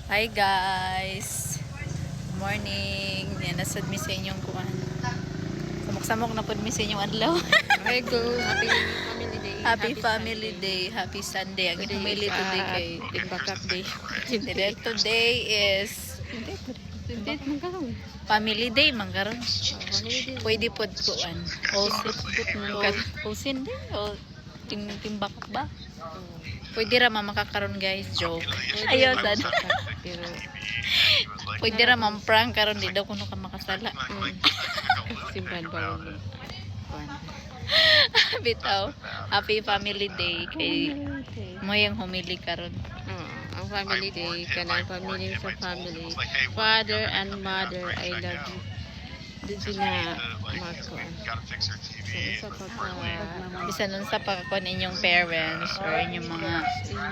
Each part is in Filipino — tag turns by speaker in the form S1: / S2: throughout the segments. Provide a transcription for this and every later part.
S1: Hi guys! Good morning! Yan, nasad mi sa inyong kuwan. Samok-samok na po mi sa inyong adlaw.
S2: Okay, go. Happy Family Day.
S1: Happy Family Day. Happy Sunday. Ang family today kay
S2: Timbakak Day.
S1: Today, today is
S2: Hindi, magkaroon.
S1: Family Day mangkaron.
S2: Family Day.
S1: Pwede pod kuan. Hosin din o timbak ba? Pwede ra makakaroon guys, joke. Ayaw sad.
S2: Pero,
S1: Pwede ra prank karon di daw kuno ka makasala.
S2: simpan pa rin.
S1: Bitaw. Happy Family Day kay mo yung humili karon.
S2: Ang Family Day, kanang family sa family. Father and mother, I love you. Dito na magkuhan. So, isa pa
S1: Bisan nun sa pagkakuan inyong parents or inyong mga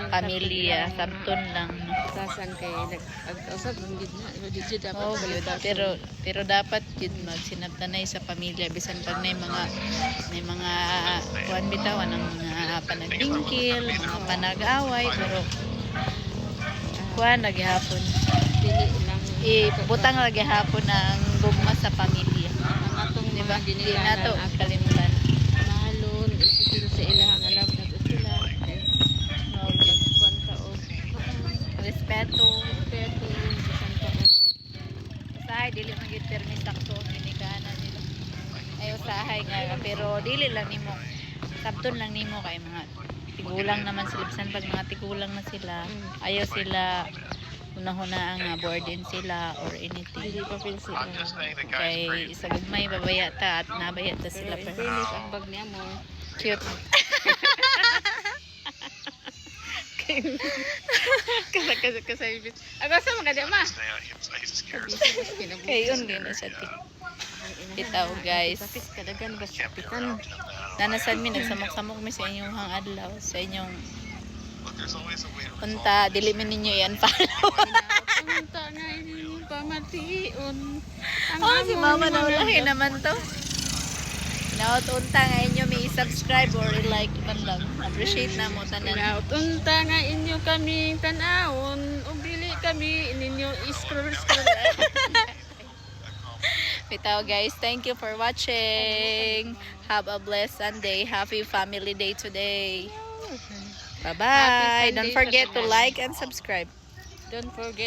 S1: pamilya, sabton lang. No?
S2: sasan kay nag-usap ng gid na. Dito dapat
S1: Oh, yun. Pero dapat yun magsinabtanay sa pamilya bisan pag may mga kuan bitaw ng mga panagbingkil, mga panag-away pero kuan lagi hapon.
S2: dili lang
S1: Ibutang lagi hapon ang gugma sa pamilya.
S2: ang atong
S1: Di ba?
S2: mga
S1: Di na to
S2: ginikanan at
S1: kalimutan.
S2: mahalon isipil sa ilahang alam na to sila kay magkuhan ka o
S1: Respeto.
S2: respeto bisan pa
S1: Usahay dili man gid permis sakto ang ginikanan nila. Ay usahay nga pero dili lang nimo. Sabton lang nimo kay mga tigulang naman sila bisan pag mga tigulang na sila. Ayaw sila una-una ang burden sila or anything.
S2: dili pa pil sila
S1: Kay sa gagmay babaya ta at nabaya ta sila
S2: pero in
S1: pa.
S2: fairness ang bag ni Amor
S1: Cute.
S2: kasay ako sa mga dama
S1: Kay yun din na siya ti. Bitaw, guys.
S2: tapis kadagan bas kapitan
S1: Nanasan mi nagsamok-samok mi sa inyong hang adlaw sa inyong punta dili man ninyo yan follow.
S2: punta nga ini pamation ang
S1: Oh, si
S2: among
S1: mama na
S2: mga
S1: ulahi naman to. Naot-unta nga inyo may subscribe or like man lang. Appreciate na mo tanan.
S2: Unta nga inyo kami tanawon ug dili kami ninyo scroll.
S1: Bitaw guys, thank you for watching. Have a blessed Sunday. Happy Family Day today. Bye-bye.
S2: Happy Sunday
S1: Don't forget
S2: sa
S1: to
S2: tanan.
S1: like and subscribe.
S2: Don't forget